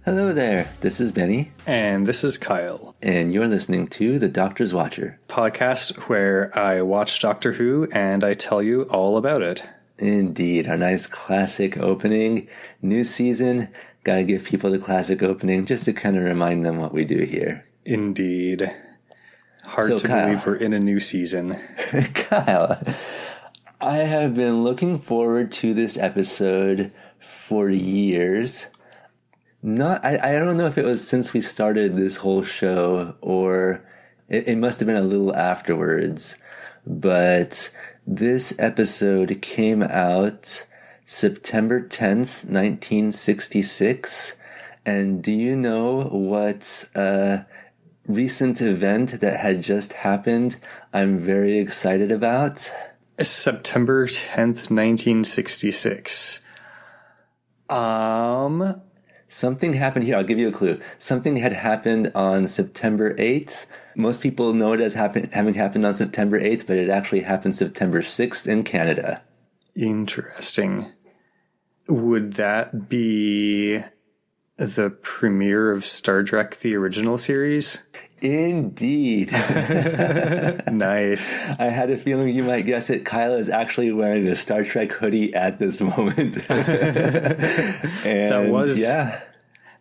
Hello there, this is Benny. And this is Kyle. And you're listening to The Doctor's Watcher. Podcast where I watch Doctor Who and I tell you all about it. Indeed, our nice classic opening. New season, gotta give people the classic opening just to kind of remind them what we do here. Indeed. Hard to Kyle, believe we're in a new season. Kyle, I have been looking forward to this episode for years. I don't know if it was since we started this whole show or it must have been a little afterwards, but this episode came out September 10th, 1966. And do you know what recent event that had just happened I'm very excited about? September 10th, 1966. Something happened here. I'll give you a clue. Something had happened on September 8th. Most people know it as having happened on September 8th, but it actually happened September 6th in Canada. Interesting. Would that be the premiere of Star Trek, the original series? Indeed. Nice. I had a feeling you might guess it. Kyle is actually wearing a Star Trek hoodie at this moment.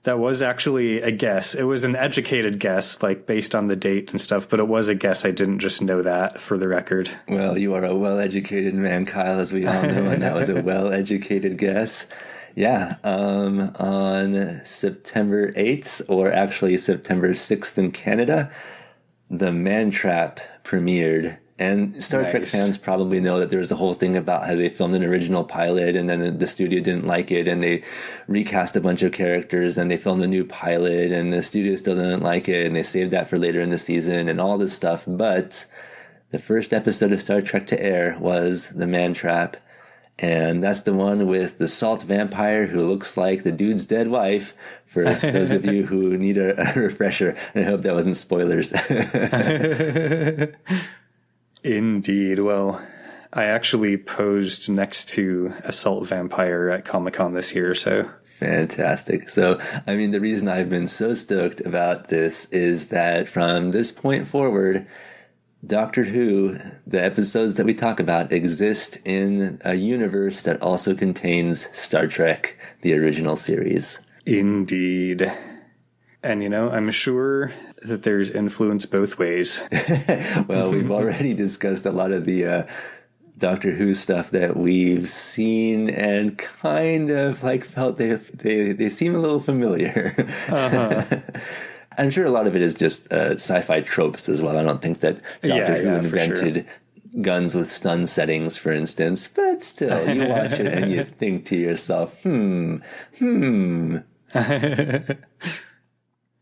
That was actually a guess. It was an educated guess, like based on the date and stuff, but it was a guess. I didn't just know that, for the record. Well, you are a well-educated man, Kyle, as we all know, and that was a well-educated guess. Yeah, on September 8th, or actually September 6th in Canada, The Man Trap premiered. And Star Trek fans probably know that there's a whole thing about how they filmed an original pilot and then the studio didn't like it and they recast a bunch of characters and they filmed a new pilot and the studio still didn't like it and they saved that for later in the season and all this stuff. But the first episode of Star Trek to air was The Man Trap. And that's the one with the salt vampire who looks like the dude's dead wife, for those of you who need a refresher. And I hope that wasn't spoilers. Indeed. Well, I actually posed next to a salt vampire at Comic-Con this year, so... Fantastic. So, I mean, the reason I've been so stoked about this is that from this point forward... Doctor Who, the episodes that we talk about, exist in a universe that also contains Star Trek, the original series. Indeed. And, I'm sure that there's influence both ways. Well, we've already discussed a lot of the Doctor Who stuff that we've seen and kind of felt they seem a little familiar. Uh-huh. I'm sure a lot of it is just sci-fi tropes as well. I don't think that Doctor Who invented guns with stun settings, for instance. But still, you watch it and you think to yourself,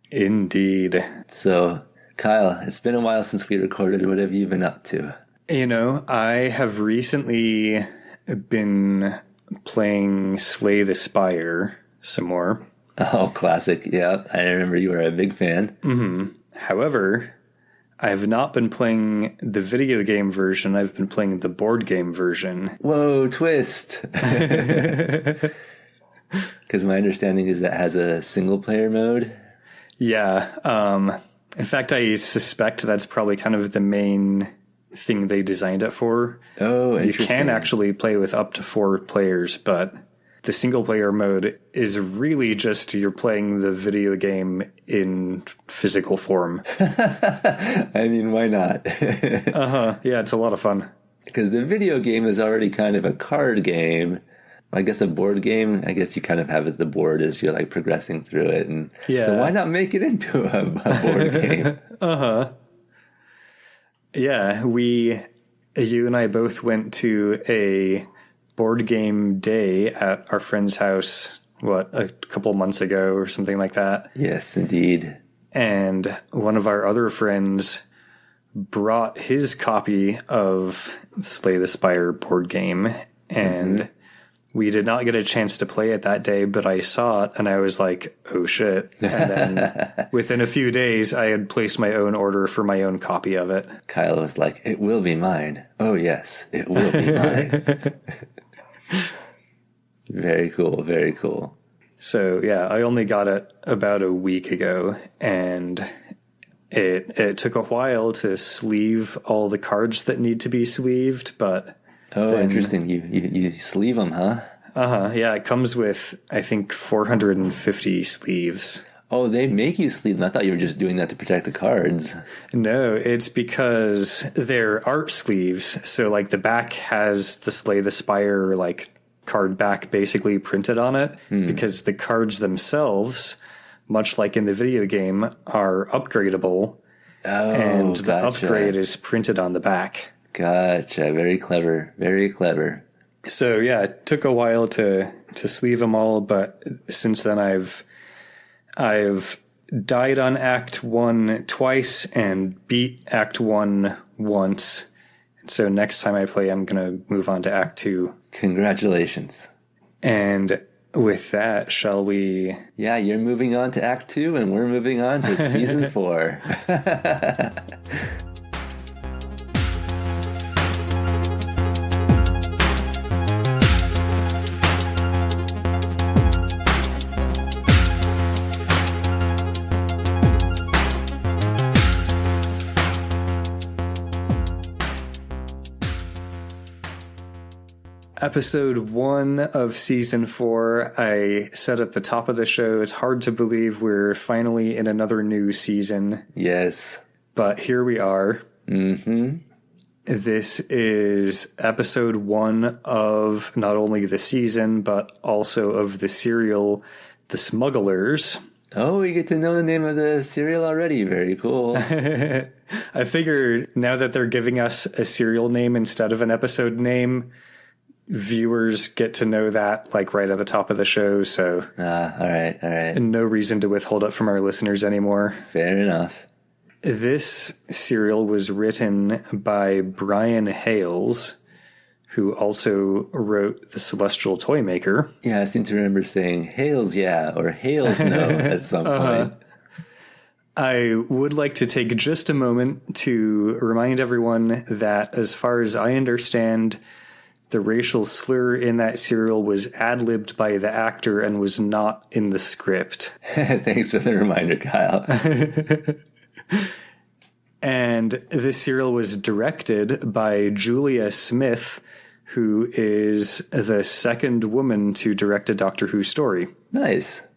Indeed. So, Kyle, it's been a while since we recorded. What have you been up to? I have recently been playing Slay the Spire some more. Oh, classic. Yeah, I remember you were a big fan. Mm-hmm. However, I have not been playing the video game version. I've been playing the board game version. Whoa, twist. Because my understanding is that has a single-player mode. Yeah. In fact, I suspect that's probably kind of the main thing they designed it for. Oh, interesting. You can actually play with up to 4 players, but... The single-player mode is really just you're playing the video game in physical form. I mean, why not? Uh-huh. Yeah, it's a lot of fun. Because the video game is already kind of a card game. I guess a board game, I guess you kind of have it the board as you're progressing through it. And so why not make it into a board game? Uh-huh. Yeah, you and I both went to a... board game day at our friend's house, a couple months ago or something like that. Yes, indeed. And one of our other friends brought his copy of Slay the Spire board game, and we did not get a chance to play it that day, but I saw it and I was like, oh shit. And then within a few days, I had placed my own order for my own copy of it. Kyle was like, it will be mine. Oh yes, it will be mine. Very cool, very cool. So yeah, I only got it about a week ago, and it took a while to sleeve all the cards that need to be sleeved, but Interesting. You sleeve them, huh? yeah, it comes with I think 450 sleeves. Oh, they make you sleeve them. I thought you were just doing that to protect the cards. No, it's because they're art sleeves. So like the back has the Slay the Spire like card back basically printed on it, because the cards themselves, much like in the video game, are upgradable. And the upgrade is printed on the back. Gotcha. Very clever. Very clever. So yeah, it took a while to sleeve them all, but since then I've died on Act 1 twice and beat Act 1 once. So next time I play, I'm going to move on to Act 2. Congratulations. And with that, shall we... Yeah, you're moving on to Act 2, and we're moving on to Season 4. Episode 1 of Season 4, I said at the top of the show, it's hard to believe we're finally in another new season. Yes. But here we are. Mm-hmm. This is episode 1 of not only the season, but also of the serial, The Smugglers. Oh, we get to know the name of the serial already. Very cool. I figured now that they're giving us a serial name instead of an episode name, viewers get to know that like right at the top of the show, so all right. No reason to withhold it from our listeners anymore. Fair enough. This serial was written by Brian Hales, who also wrote The Celestial Toymaker. Yeah, I seem to remember saying Hales yeah or Hales no at some point. I would like to take just a moment to remind everyone that as far as I understand, the racial slur in that serial was ad-libbed by the actor and was not in the script. Thanks for the reminder, Kyle. And this serial was directed by Julia Smith, who is the second woman to direct a Doctor Who story. Nice.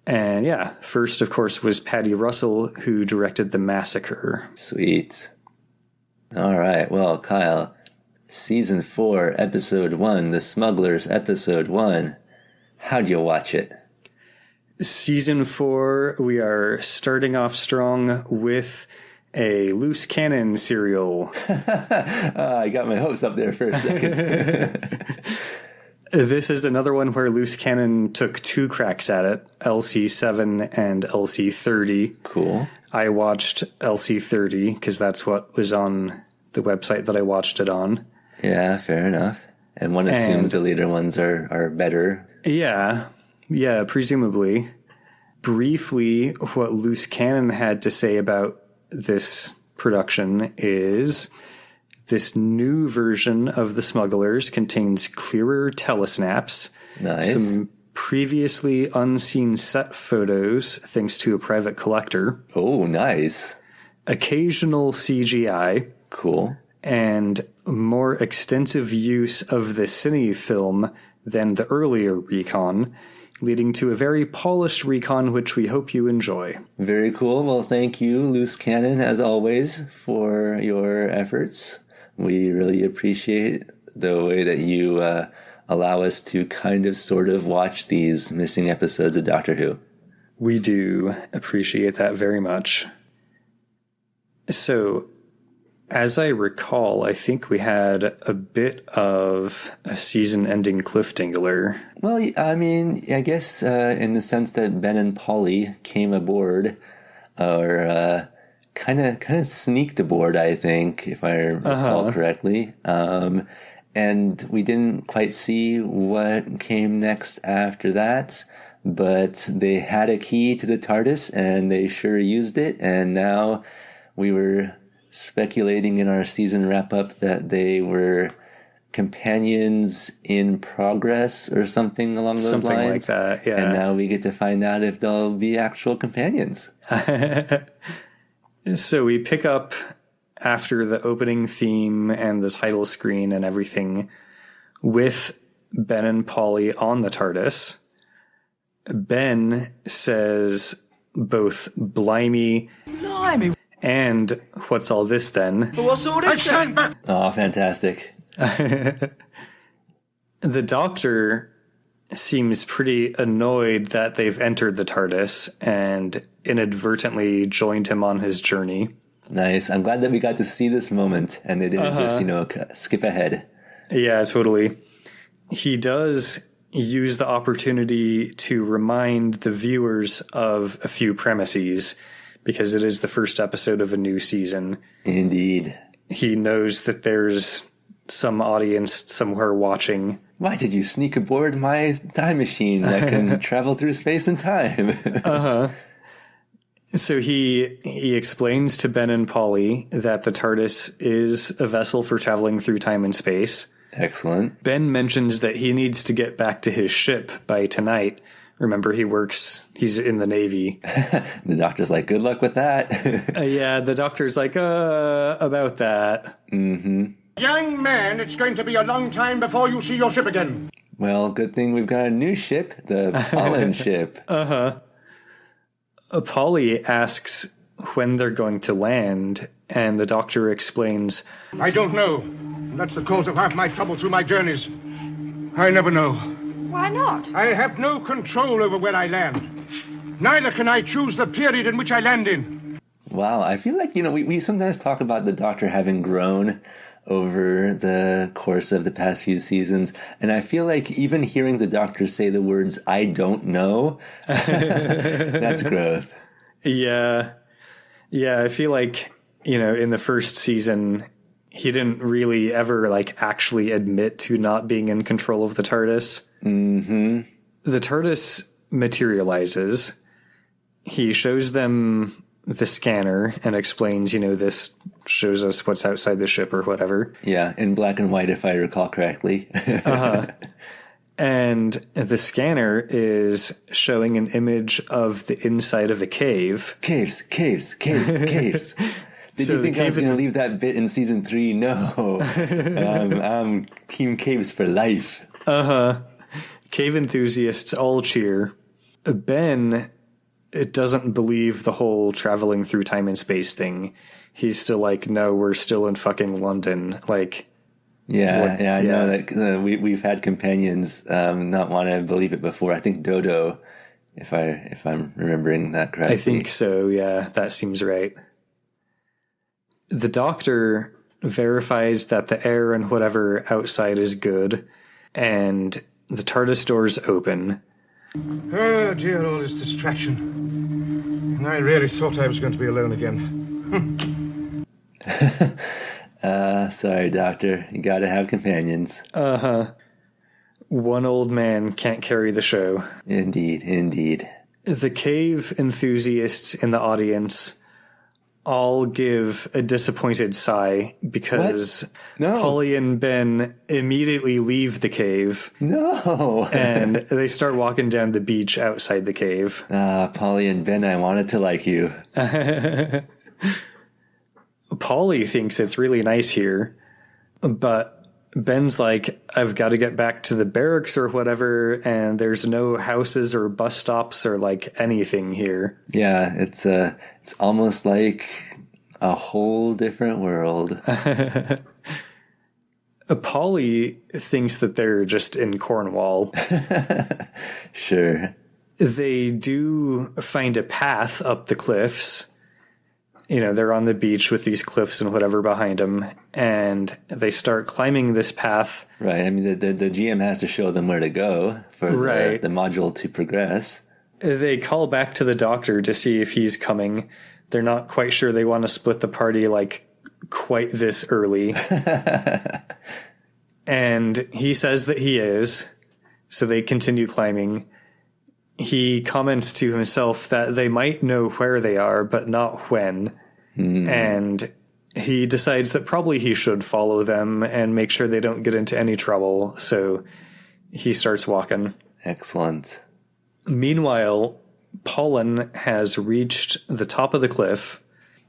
And yeah, first, of course, was Patty Russell, who directed The Massacre. Sweet. All right. Well, Kyle, Season 4, Episode 1, The Smugglers, Episode 1. How'd you watch it? Season 4, we are starting off strong with a loose cannon serial. I got my hopes up there for a second. This is another one where Loose Cannon took 2 cracks at it, LC7 and LC30. Cool. I watched LC30 because that's what was on the website that I watched it on. Yeah, fair enough. And one assumes the later ones are better. Yeah, presumably. Briefly, what Loose Cannon had to say about this production is this new version of The Smugglers contains clearer telesnaps, Nice. some previously unseen set photos thanks to a private collector, Oh, nice. occasional CGI, Cool. and more extensive use of the cine film than the earlier recon, leading to a very polished recon which we hope you enjoy. Very cool. Well, thank you, Loose Cannon, as always, for your efforts. We really appreciate the way that you allow us to kind of sort of watch these missing episodes of Doctor Who. We do appreciate that very much. So, as I recall, I think we had a bit of a season-ending cliffhanger. Well, I mean, I guess in the sense that Ben and Polly came aboard, or kind of sneaked aboard, I think, if I recall correctly. And we didn't quite see what came next after that, but they had a key to the TARDIS, and they sure used it, and now we were speculating in our season wrap-up that they were companions in progress or something along those Something lines. like that, yeah. And now we get to find out if they'll be actual companions. So we pick up after the opening theme and the title screen and everything with Ben and Polly on the TARDIS. Ben says both Blimey and what's all this then? What's all this? Stand back! Oh, fantastic. The Doctor seems pretty annoyed that they've entered the TARDIS and inadvertently joined him on his journey. Nice. I'm glad that we got to see this moment and they didn't just, skip ahead. Yeah, totally. He does use the opportunity to remind the viewers of a few premises because it is the first episode of a new season. Indeed. He knows that there's some audience somewhere watching. Why did you sneak aboard my time machine that can travel through space and time? So he explains to Ben and Polly that the TARDIS is a vessel for traveling through time and space. Excellent. Ben mentions that he needs to get back to his ship by tonight. Remember, he's in the Navy. The Doctor's like, good luck with that. Yeah, the Doctor's like, about that. Mm-hmm. Young man, it's going to be a long time before you see your ship again. Well, good thing we've got a new ship, the Pollen ship. Polly asks when they're going to land, and the Doctor explains, I don't know. That's the cause of half my trouble through my journeys. I never know. Why not? I have no control over where I land. Neither can I choose the period in which I land in. Wow, I feel like, we sometimes talk about the Doctor having grown over the course of the past few seasons, and I feel like even hearing the Doctor say the words, I don't know, that's growth. Yeah, I feel like, in the first season, he didn't really ever, actually admit to not being in control of the TARDIS. Mm-hmm. The TARDIS materializes. He shows them the scanner and explains, this shows us what's outside the ship or whatever. Yeah, in black and white, if I recall correctly. And the scanner is showing an image of the inside of a cave. Caves. Did you think I was going to leave that bit in season 3? No. I'm Team Caves for life. Cave enthusiasts all cheer. Ben doesn't believe the whole traveling through time and space thing. He's still like, no, we're still in fucking London. I know that we've had companions not want to believe it before. I think Dodo, if I'm remembering that correctly. I think so. Yeah, that seems right. The Doctor verifies that the air and whatever outside is good, and the TARDIS doors open. Oh dear, all this distraction. And I really thought I was going to be alone again. Sorry, Doctor. You gotta have companions. One old man can't carry the show. Indeed. The cave enthusiasts in the audience all give a disappointed sigh because Polly and Ben immediately leave the cave. No. And they start walking down the beach outside the cave. Polly and Ben, I wanted to like you. Polly thinks it's really nice here, but Ben's like, I've got to get back to the barracks or whatever, and there's no houses or bus stops or anything here. Yeah, it's almost like a whole different world. Polly thinks that they're just in Cornwall. Sure. They do find a path up the cliffs. They're on the beach with these cliffs and whatever behind them, and they start climbing this path. Right. I mean, the GM has to show them where to go for the module to progress. They call back to the Doctor to see if he's coming. They're not quite sure they want to split the party quite this early. And he says that he is, so they continue climbing. He comments to himself that they might know where they are, but not when. And he decides that probably he should follow them and make sure they don't get into any trouble. So he starts walking. Excellent. Meanwhile, Pollen has reached the top of the cliff.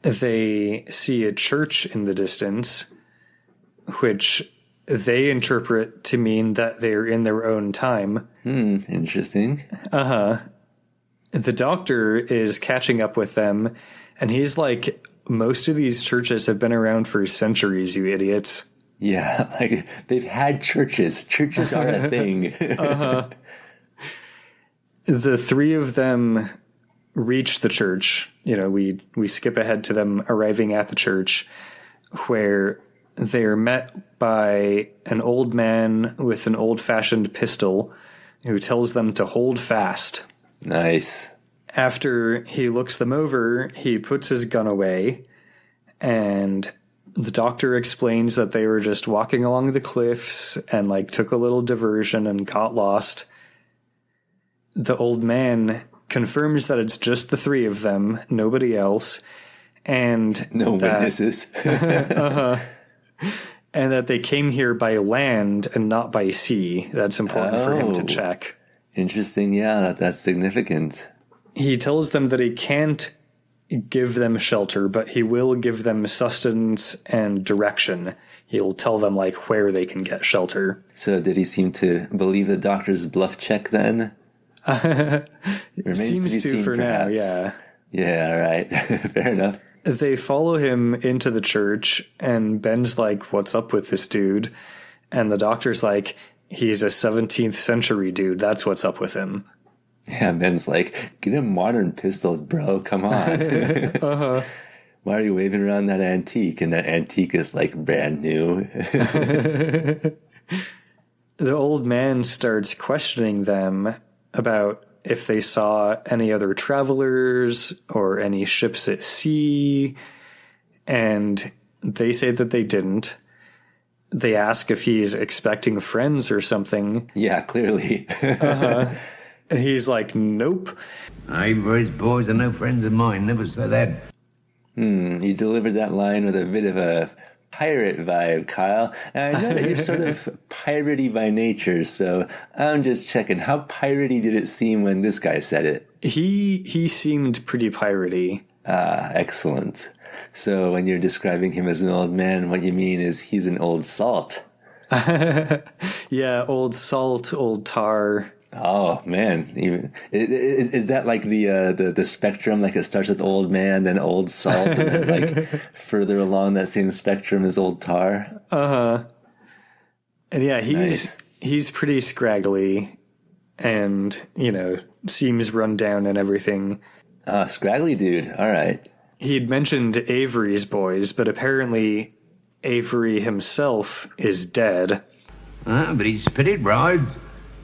They see a church in the distance, which they interpret to mean that they're in their own time. Interesting. The doctor is catching up with them, and he's like, most of these churches have been around for centuries, you idiots. Yeah, like they've had churches. Churches are a thing. The three of them reach the church. You know, we skip ahead to them arriving at the church, where they're met by an old man with an old-fashioned pistol who tells them to hold fast. Nice. After he looks them over, he puts his gun away, and the doctor explains that they were just walking along the cliffs and like took a little diversion and got lost. The old man confirms that it's just the three of them, nobody else, and No witnesses. And that they came here by land and not by sea. That's important for him to check. Interesting. Yeah, that's significant. He tells them that he can't give them shelter, but he will give them sustenance and direction. He'll tell them like where they can get shelter. So did he seem to believe the doctor's bluff check then? Seems to for now, yeah. Yeah, all right. Fair enough. They follow him into the church, and Ben's like, what's up with this dude? And the doctor's like, he's a 17th century dude. That's what's up with him. Yeah, Ben's like, get him modern pistols, bro. Come on. Why are you waving around that antique? And that antique is like brand new. The old man starts questioning them about if they saw any other travelers or any ships at sea, and they say that they didn't. They ask if he's expecting friends or something. Yeah, clearly. And he's like, nope. His boys are no friends of mine, never said that. You delivered that line with a bit of a pirate vibe, Kyle. And I know that you're sort of piratey by nature, so I'm just checking. How piratey did it seem when this guy said it? He seemed pretty piratey. Ah, excellent. So when you're describing him as an old man, what you mean is he's an old salt. Yeah, old salt, old tar. Oh man, is that like the spectrum? Like it starts with old man, then old salt, and then like further along that same spectrum is old tar. And yeah, Nice. he's pretty scraggly, and seems run down and everything. Scraggly dude. All right. He'd mentioned Avery's boys, but apparently Avery himself is dead. But he's pitied brides.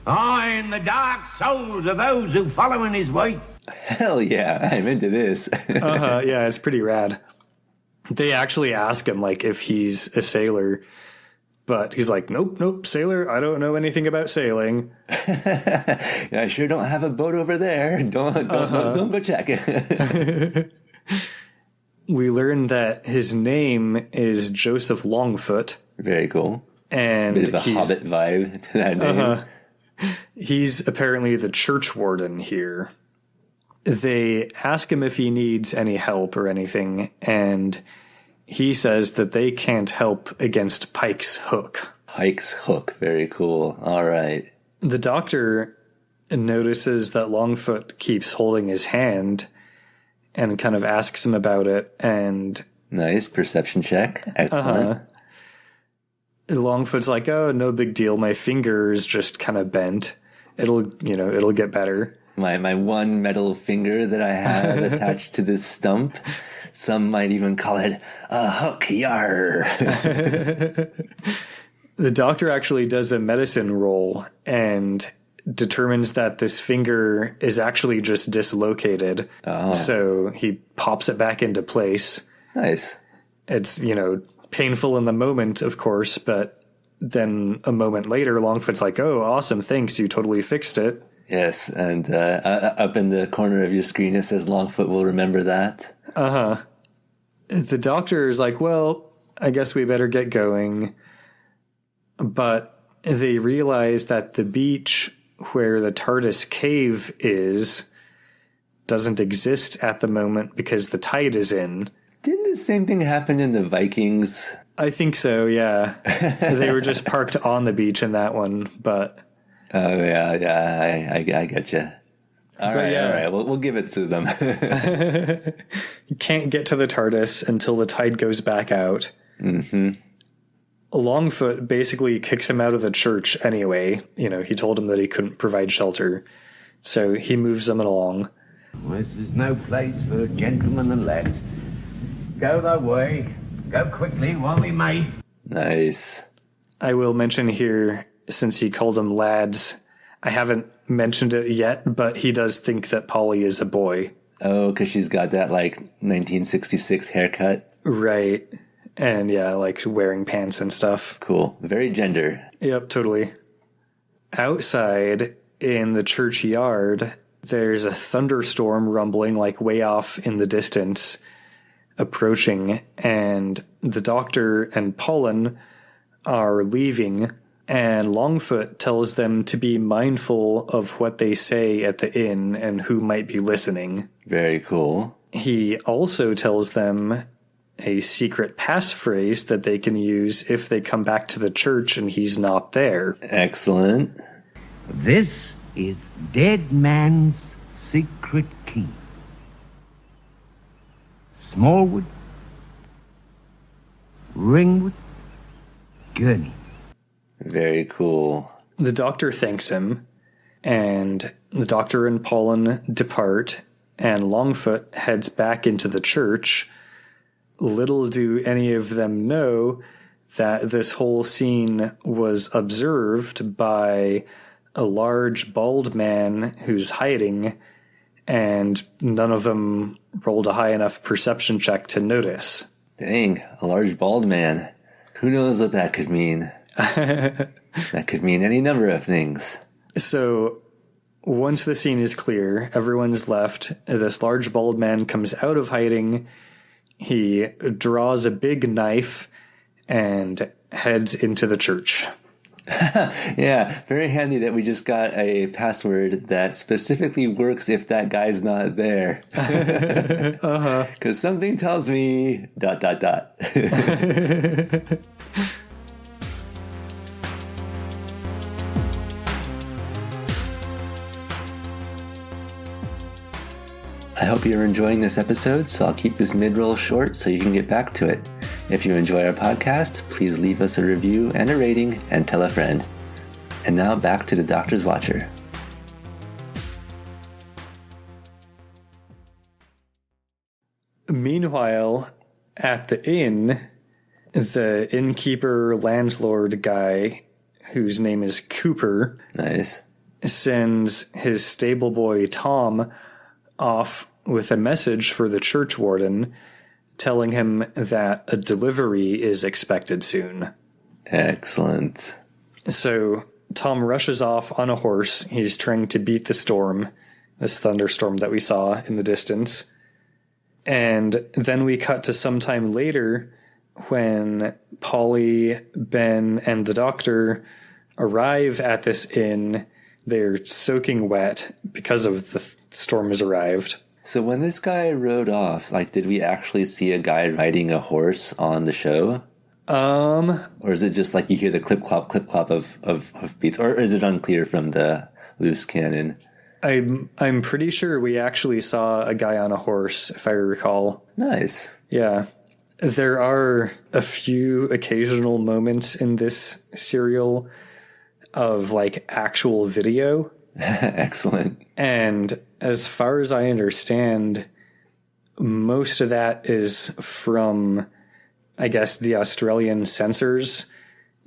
In the dark souls of those who follow in his wake. Hell yeah, I'm into this. Yeah, it's pretty rad. They actually ask him like if he's a sailor, but he's like, nope, sailor. I don't know anything about sailing. I sure don't have a boat over there. Don't go check. We learn that his name is Joseph Longfoot. Very cool. And Bit of a Hobbit vibe to that name. He's apparently the church warden here. They ask him if he needs any help or anything, and he says that they can't help against Pike's Hook. Pike's Hook. Very cool. All right. The doctor notices that Longfoot keeps holding his hand and kind of asks him about it, and Nice. Perception check. Excellent. Longfoot's like, oh, no big deal. My finger is just kind of bent. It'll get better. My one metal finger that I have attached to this stump. Some might even call it a hook. Yar. The doctor actually does a medicine roll and determines that this finger is actually just dislocated. So he pops it back into place. Nice. It's, painful in the moment, of course, but then a moment later, Longfoot's like, oh, awesome, thanks, you totally fixed it. Yes, and up in the corner of your screen it says Longfoot will remember that. The doctor is like, well, I guess we better get going. But they realize that the beach where the TARDIS cave is doesn't exist at the moment because the tide is in. Didn't the same thing happen in the Vikings? I think so, yeah. They were just parked on the beach in that one, but... Oh, yeah, I get you. All right, we'll give it to them. You can't get to the TARDIS until the tide goes back out. Mm-hmm. Longfoot basically kicks him out of the church anyway. You know, he told him that he couldn't provide shelter. So he moves them along. This is no place for gentlemen and lads. Go thy way. Go quickly while we may. Nice. I will mention here, since he called them lads, I haven't mentioned it yet, but he does think that Polly is a boy. Oh, because she's got that, 1966 haircut. Right. And, yeah, wearing pants and stuff. Cool. Very gender. Yep, totally. Outside, in the churchyard, there's a thunderstorm rumbling, way off in the distance, approaching, and the doctor and Pollen are leaving, and Longfoot tells them to be mindful of what they say at the inn and who might be listening. Very cool. He also tells them a secret passphrase that they can use if they come back to the church and he's not there. Excellent. This is Dead Man's secret key. Smallwood, Ringwood, Gurney. Very cool. The doctor thanks him, and the doctor and Pollen depart, and Longfoot heads back into the church. Little do any of them know that this whole scene was observed by a large bald man who's hiding, and none of them rolled a high enough perception check to notice. Dang, a large bald man. Who knows what that could mean? That could mean any number of things. So, once the scene is clear, everyone's left. This large bald man comes out of hiding. He draws a big knife and heads into the church. Yeah, very handy that we just got a password that specifically works if that guy's not there. Because something tells me ... I hope you're enjoying this episode, so I'll keep this mid-roll short so you can get back to it. If you enjoy our podcast, please leave us a review and a rating and tell a friend. And now back to the Doctor's Watcher. Meanwhile, at the inn, the innkeeper landlord guy, whose name is Cooper, Nice. sends his stable boy Tom off with a message for the church warden telling him that a delivery is expected soon. Excellent. So Tom rushes off on a horse. He's trying to beat the storm, this thunderstorm that we saw in the distance. And then we cut to some time later when Polly, Ben, and the doctor arrive at this inn. They're soaking wet because of the storm has arrived. So when this guy rode off, did we actually see a guy riding a horse on the show? Or is it just you hear the clip-clop of beats? Or is it unclear from the loose cannon? I'm pretty sure we actually saw a guy on a horse, if I recall. Nice. Yeah. There are a few occasional moments in this serial of actual video. Excellent. And as far as I understand, most of that is from, I guess, the Australian censors.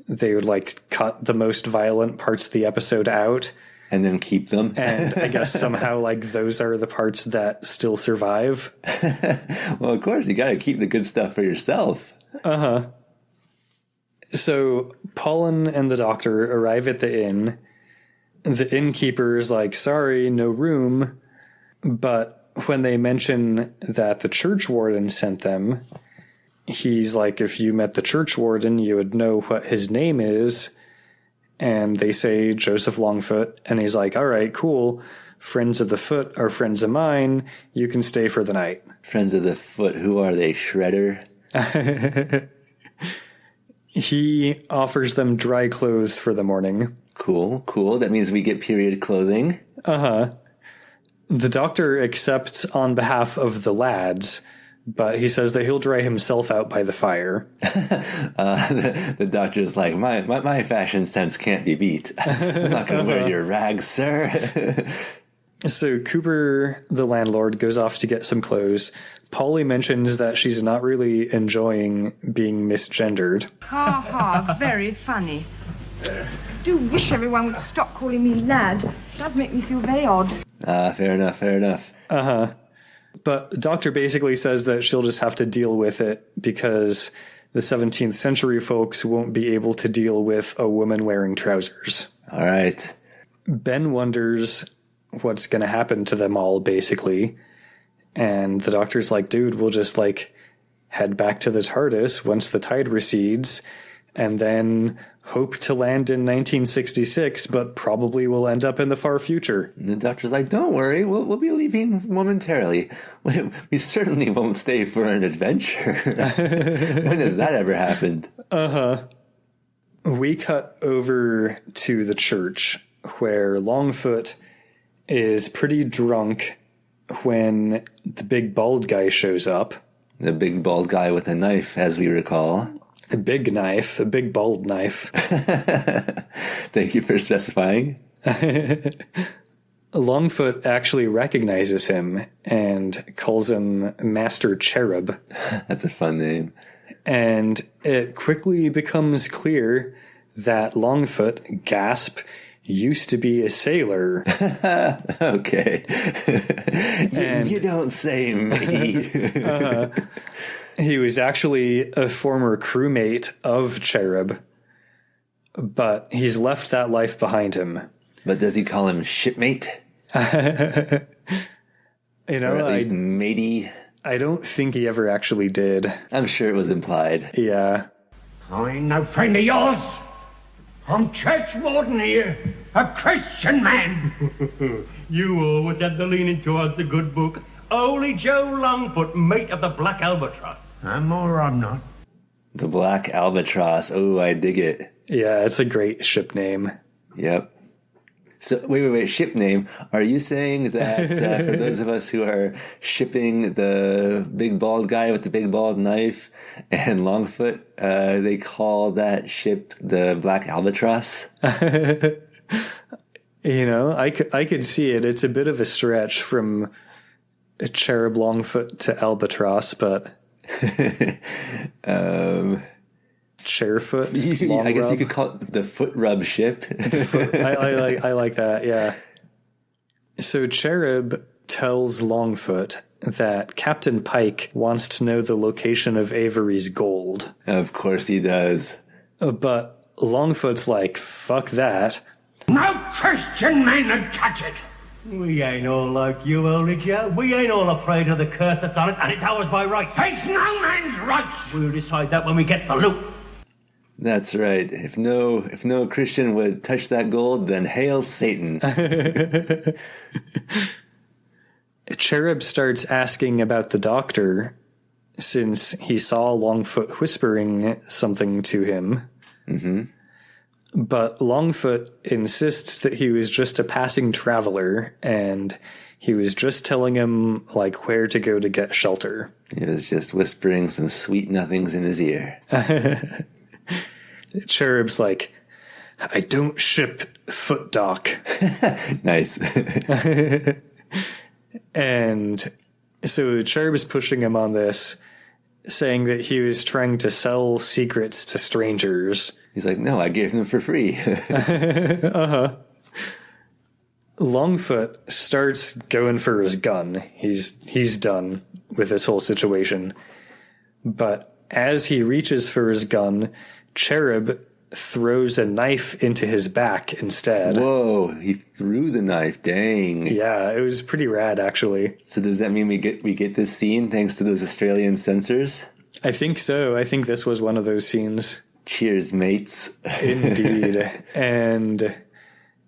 They would cut the most violent parts of the episode out. And then keep them. And I guess somehow those are the parts that still survive. Well, of course, you got to keep the good stuff for yourself. Uh-huh. So Pollen and the doctor arrive at the inn. The innkeeper is sorry, no room. But when they mention that the church warden sent them, he's like, if you met the church warden, you would know what his name is. And they say Joseph Longfoot. And he's like, all right, cool. Friends of the Foot are friends of mine. You can stay for the night. Friends of the Foot, who are they? Shredder? He offers them dry clothes for the morning. Cool. That means we get period clothing. Uh-huh. The doctor accepts on behalf of the lads, but he says that he'll dry himself out by the fire. The doctor's like, my fashion sense can't be beat. I'm not going to wear your rags, sir. So Cooper, the landlord, goes off to get some clothes. Polly mentions that she's not really enjoying being misgendered. Ha ha, very funny. Do wish everyone would stop calling me lad. It does make me feel very odd. Fair enough. Uh-huh. But the doctor basically says that she'll just have to deal with it because the 17th century folks won't be able to deal with a woman wearing trousers. All right. Ben wonders what's going to happen to them all, basically. And the doctor's like, dude, we'll just, like, head back to the TARDIS once the tide recedes, and then hope to land in 1966, but probably will end up in the far future. And the doctor's like, don't worry, we'll be leaving momentarily. We certainly won't stay for an adventure. When has that ever happened? Uh-huh. We cut over to the church, where Longfoot is pretty drunk when the big bald guy shows up. The big bald guy with a knife, as we recall. A big knife, a big bald knife. Thank you for specifying. Longfoot actually recognizes him and calls him Master Cherub. That's a fun name. And it quickly becomes clear that Longfoot, gasp, used to be a sailor. Okay. You don't say, matey. He was actually a former crewmate of Cherub, but he's left that life behind him. But does he call him shipmate? You know, or at least matey? I don't think he ever actually did. I'm sure it was implied. Yeah. I ain't no friend of yours. I'm church warden here, a Christian man. You always had the leaning towards the good book. Holy Joe Longfoot, mate of the Black Albatross. I'm or I'm not. The Black Albatross. Oh, I dig it. Yeah, it's a great ship name. Yep. So, wait. Ship name. Are you saying that for those of us who are shipping the big bald guy with the big bald knife and Longfoot, they call that ship the Black Albatross? You know, I could see it. It's a bit of a stretch from Cherub Longfoot to Albatross, but Chairfoot. I guess you could call it the foot rub ship. I like that. Yeah. So Cherub tells Longfoot that Captain Pike wants to know the location of Avery's gold. Of course he does. But Longfoot's like, fuck that. No Christian man would touch it. We ain't all like you, Holy Joe. We ain't all afraid of the curse that's on it, and it's ours by right. It's no man's rights. We'll decide that when we get the loot. That's right. If no Christian would touch that gold, then hail Satan. Cherub starts asking about the doctor, since he saw Longfoot whispering something to him. Mm-hmm. But Longfoot insists that he was just a passing traveler, and he was just telling him, like, where to go to get shelter. He was just whispering some sweet nothings in his ear. Cherub's like, I don't ship foot dock. Nice. And so Cherub is pushing him on this, saying that he was trying to sell secrets to strangers. He's like, no, I gave them for free. Longfoot starts going for his gun. He's done with this whole situation. But as he reaches for his gun, Cherub throws a knife into his back instead. Whoa, he threw the knife. Dang. Yeah, it was pretty rad, actually. So does that mean we get this scene thanks to those Australian censors? I think so. I think this was one of those scenes. Cheers, mates. Indeed. And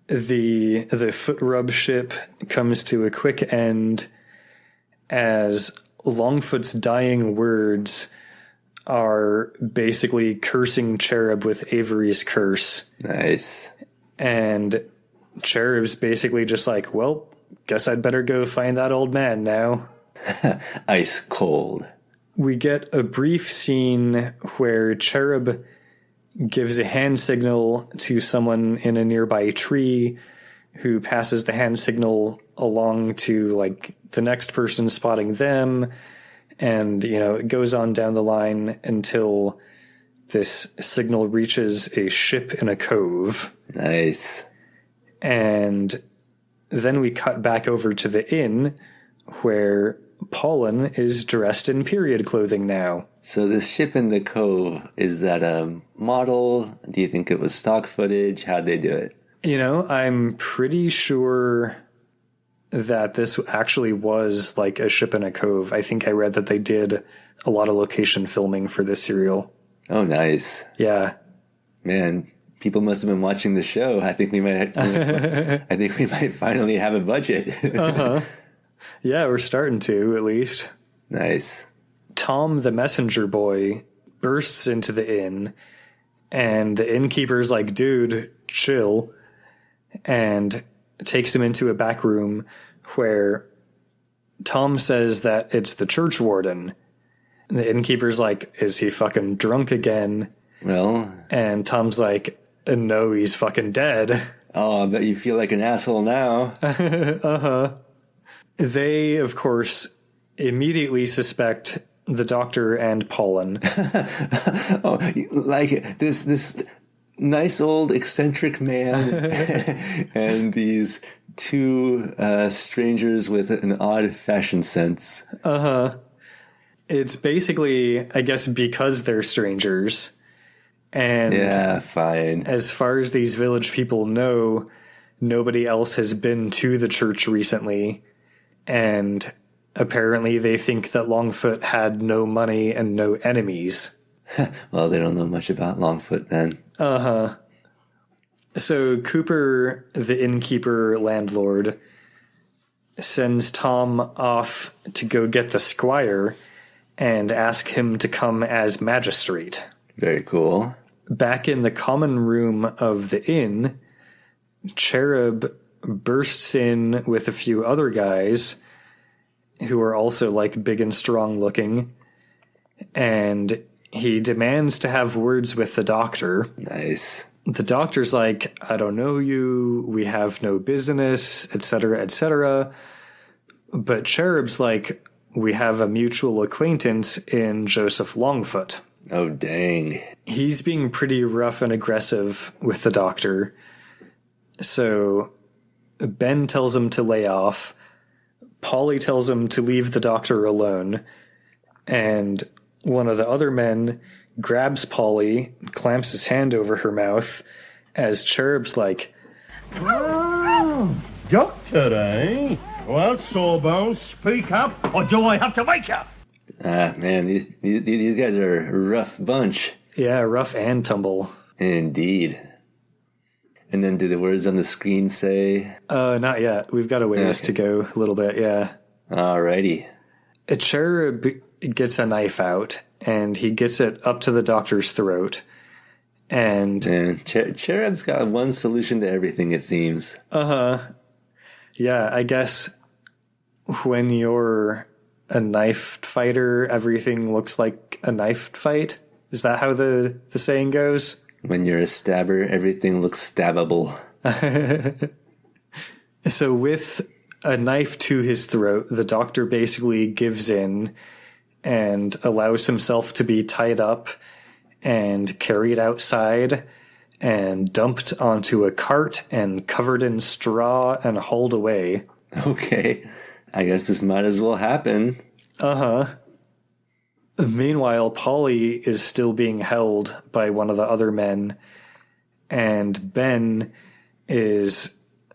the foot rub ship comes to a quick end as Longfoot's dying words are basically cursing Cherub with Avery's curse. Nice. And Cherub's basically just like, well, guess I'd better go find that old man now. Ice cold. We get a brief scene where Cherub gives a hand signal to someone in a nearby tree who passes the hand signal along to like the next person spotting them. And, you know, it goes on down the line until this signal reaches a ship in a cove. Nice. And then we cut back over to the inn where Paulin is dressed in period clothing now. So this ship in the cove, is that a model? Do you think it was stock footage? How'd they do it? You know, I'm pretty sure that this actually was like a ship in a cove. I think I read that they did a lot of location filming for this serial. Oh, nice. Yeah. Man, people must have been watching the show. I think we might finally have a budget. Uh-huh. Yeah, we're starting to, at least. Nice. Tom, the messenger boy, bursts into the inn, and the innkeeper's like, dude, chill, and takes him into a back room where Tom says that it's the church warden. And the innkeeper's like, is he fucking drunk again? Well... And Tom's like, no, he's fucking dead. Oh, I bet you feel like an asshole now. Uh-huh. They, of course, immediately suspect the doctor and Paulin. Oh, like this nice old eccentric man and these two strangers with an odd fashion sense. Uh-huh. It's basically, I guess, because they're strangers. And yeah, fine. As far as these village people know, nobody else has been to the church recently. And apparently they think that Longfoot had no money and no enemies. Well, they don't know much about Longfoot then. Uh-huh. So Cooper, the innkeeper landlord, sends Tom off to go get the squire and ask him to come as magistrate. Very cool. Back in the common room of the inn, Cherub bursts in with a few other guys who are also like big and strong looking, and he demands to have words with the doctor. Nice. The doctor's like, I don't know you, we have no business, etc., etc. But Cherub's like, we have a mutual acquaintance in Joseph Longfoot. Oh, dang. He's being pretty rough and aggressive with the doctor. So Ben tells him to lay off. Polly tells him to leave the doctor alone. And one of the other men grabs Polly, clamps his hand over her mouth, as Cherub's like, Oh, doctor, eh? Well, Sawbones, speak up, or do I have to wake you? Man, these guys are a rough bunch. yeah, rough and tumble. Indeed. And then do the words on the screen say? Not yet. We've got a ways to go, a little bit, yeah. Alrighty. A Cherub gets a knife out, and he gets it up to the doctor's throat. And Cherub's got one solution to everything, it seems. yeah, I guess when you're a knife fighter, everything looks like a knife fight. Is that how the saying goes? When you're a stabber, everything looks stabbable. So with a knife to his throat, the doctor basically gives in and allows himself to be tied up and carried outside and dumped onto a cart and covered in straw and hauled away. Okay. I guess this might as well happen. Meanwhile, Polly is still being held by one of the other men, and Ben is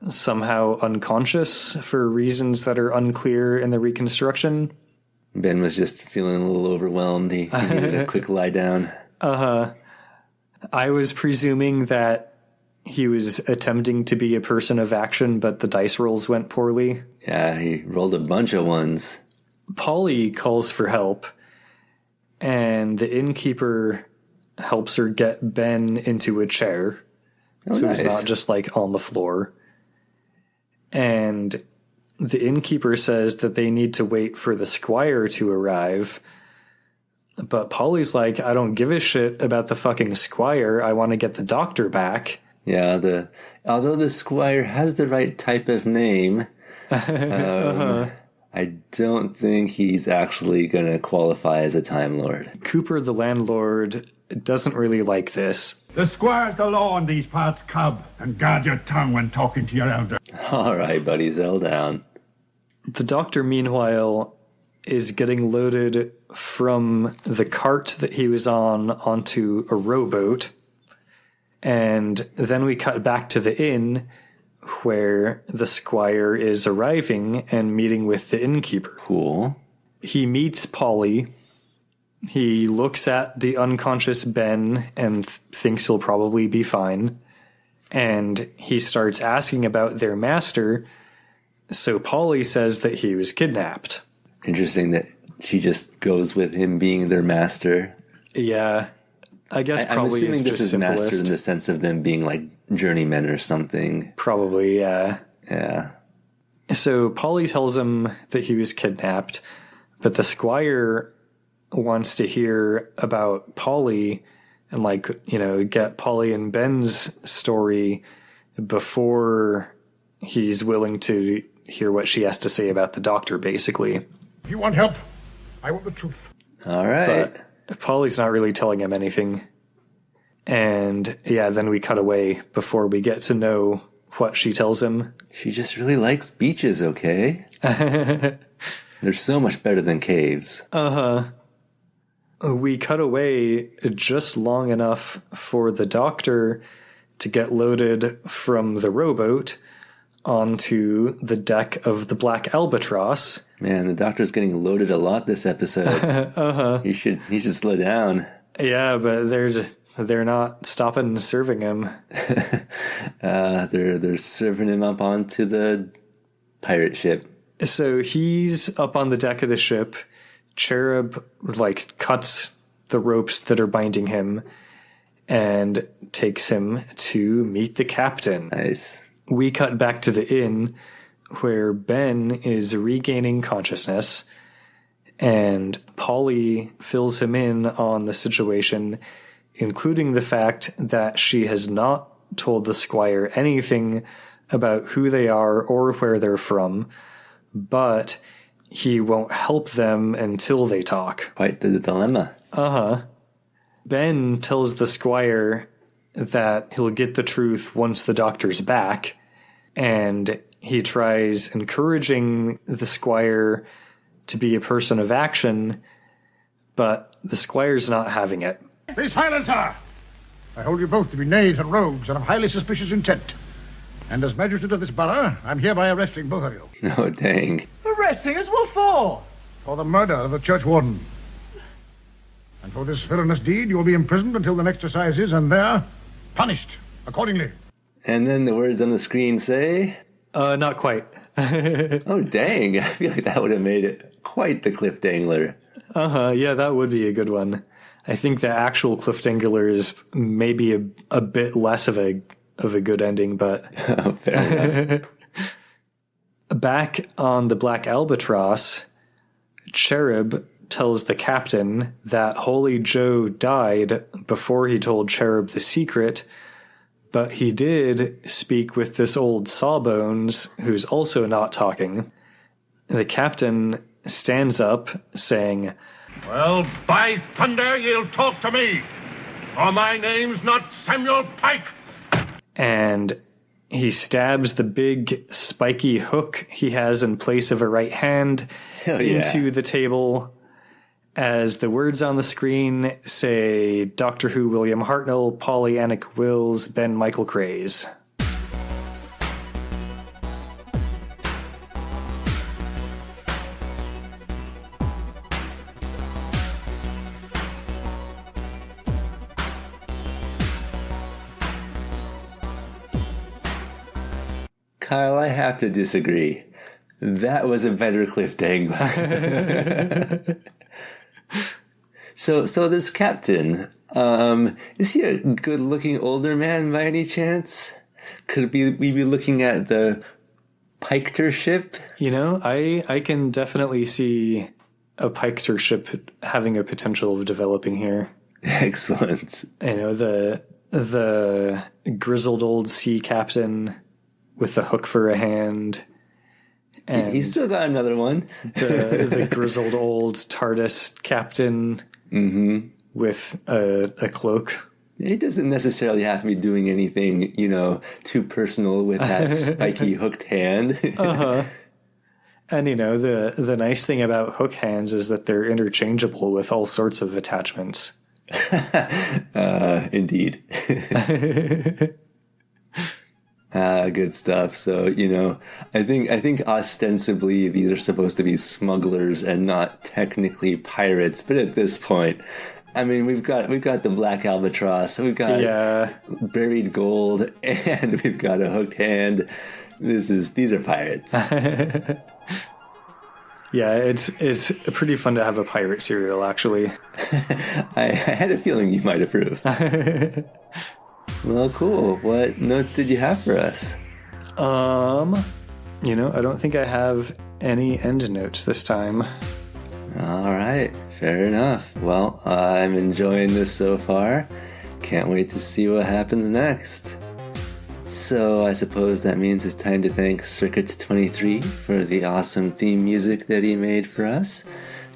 somehow unconscious for reasons that are unclear in the reconstruction. Ben was just feeling a little overwhelmed. He needed a quick lie down. I was presuming that he was attempting to be a person of action, but the dice rolls went poorly. Yeah, he rolled a bunch of ones. Polly calls for help, and the innkeeper helps her get Ben into a chair. Oh, So nice. he's not just like on the floor. And the innkeeper says that they need to wait for the squire to arrive. But Polly's like, I don't give a shit about the fucking squire. I want to get the doctor back. Yeah, although the squire has the right type of name, I don't think he's actually going to qualify as a Time Lord. Cooper, the landlord, doesn't really like this. The squire's the law in these parts, cub, and guard your tongue when talking to your elder. All right, buddy, settle down. The doctor, meanwhile, is getting loaded from the cart that he was on onto a rowboat. And then we cut back to the inn where the squire is arriving and meeting with the innkeeper. Cool. He meets Polly. He looks at the unconscious Ben and thinks he'll probably be fine. And he starts asking about their master. So Polly says that he was kidnapped. Interesting that she just goes with him being their master. Yeah. I guess I'm probably assuming it's this just is master in simplest. the sense of them being like journeymen or something. Probably, yeah. Yeah. So Polly tells him that he was kidnapped, but the squire wants to hear about Polly and, like, you know, get Polly and Ben's story before he's willing to hear what she has to say about the doctor, basically. If you want help, I want the truth. All right. But Polly's not really telling him anything. And yeah, then we cut away before we get to know what she tells him. She just really likes beaches, okay? They're so much better than caves. We cut away just long enough for the doctor to get loaded from the rowboat onto the deck of the Black Albatross. Man, the doctor's getting loaded a lot this episode. He should slow down. Yeah, but they're not stopping serving him. They're serving him up onto the pirate ship. So he's up on the deck of the ship. Cherub, like, cuts the ropes that are binding him and takes him to meet the captain. Nice. We cut back to the inn where Ben is regaining consciousness, and Polly fills him in on the situation, including the fact that she has not told the squire anything about who they are or where they're from, but he won't help them until they talk. Quite the dilemma. Ben tells the squire that he'll get the truth once the doctor's back, and he tries encouraging the squire to be a person of action, but the squire's not having it. Be silent, sir! I hold you both to be knaves and rogues and of highly suspicious intent. And as magistrate of this borough, I'm hereby arresting both of you. Oh, dang. Arresting us? What for? For the murder of the church warden. And for this villainous deed, you will be imprisoned until the next assizes, and there, punished accordingly. And then the words on the screen say... Not quite. Oh, dang. I feel like that would have made it quite the cliff dangler. Yeah, that would be a good one. I think the actual cliffhanger is maybe a bit less of a good ending, but... Fair enough. Back on the Black Albatross, Cherub tells the captain that Holy Joe died before he told Cherub the secret, but he did speak with this old Sawbones, who's also not talking. The captain stands up, saying, Well, by thunder, you'll talk to me, or my name's not Samuel Pike. and he stabs the big spiky hook he has in place of a right hand into the table, as the words on the screen say Doctor Who William Hartnell, Polly Annick Wills, Ben Michael Craze. Kyle, I have to disagree. That was a better cliff dangler. So this captain, is he a good-looking older man by any chance? Could we be looking at the Piketer ship? I can definitely see a Piketer ship having a potential of developing here. Excellent. The grizzled old sea captain with the hook for a hand. And He's still got another one. the grizzled old TARDIS captain with a cloak. He doesn't necessarily have to be doing anything, too personal with that spiky hooked hand. And, the nice thing about hook hands is that they're interchangeable with all sorts of attachments. Indeed. Good stuff. So, I think ostensibly these are supposed to be smugglers and not technically pirates. But at this point, I mean, we've got the black albatross, we've got buried gold, and we've got a hooked hand. These are pirates. Yeah, it's pretty fun to have a pirate cereal, actually. I had a feeling you might approve. Well, cool. What notes did you have for us? I don't think I have any end notes this time. All right, fair enough. Well, I'm enjoying this so far. Can't wait to see what happens next. So I suppose that means it's time to thank Circuit23 for the awesome theme music that he made for us.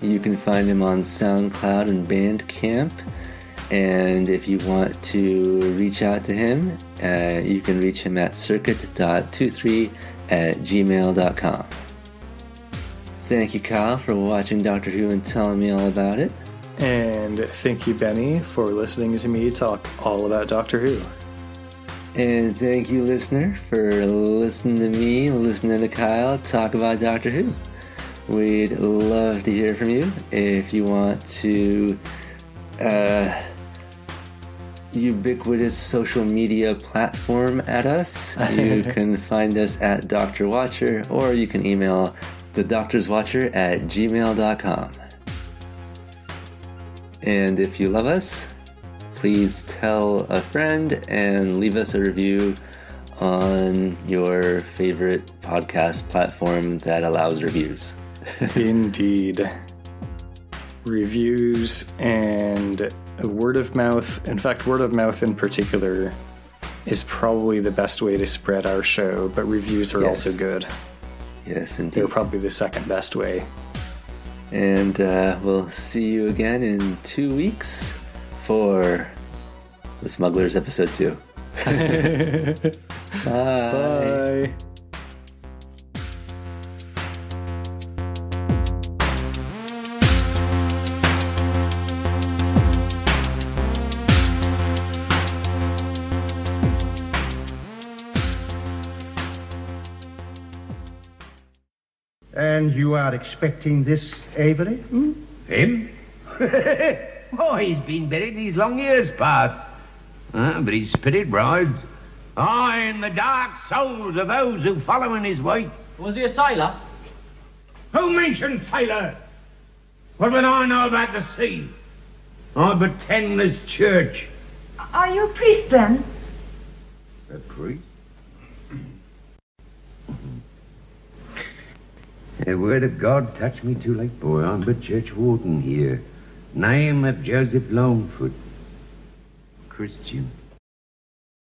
You can find him on SoundCloud and Bandcamp. And if you want to reach out to him, you can reach him at circuit.23@gmail.com. Thank you, Kyle, for watching Doctor Who and telling me all about it. And thank you, Benny, for listening to me talk all about Doctor Who. And thank you, listener, for listening to me, listening to Kyle talk about Doctor Who. We'd love to hear from you. If you want to ubiquitous social media platform at us, you can find us at Dr. Watcher, or you can email thedoctorswatcher@gmail.com. And if you love us, please tell a friend and leave us a review on your favorite podcast platform that allows reviews. Indeed. Reviews and word of mouth. In fact, word of mouth in particular is probably the best way to spread our show, but reviews are also good. Yes, indeed. They're probably the second best way. And we'll see you again in 2 weeks for The Smugglers Episode 2. Bye. Bye. And you are expecting this, Avery? Him? Oh, he's been buried these long years past. But his spirit rides. In the dark souls of those who follow in his wake. Was he a sailor? Who mentioned sailor? What would I know about the sea? I attend this church. Are you a priest, then? A priest? A word of God touched me too late, boy. I'm but church warden here. Name of Joseph Longfoot. Christian.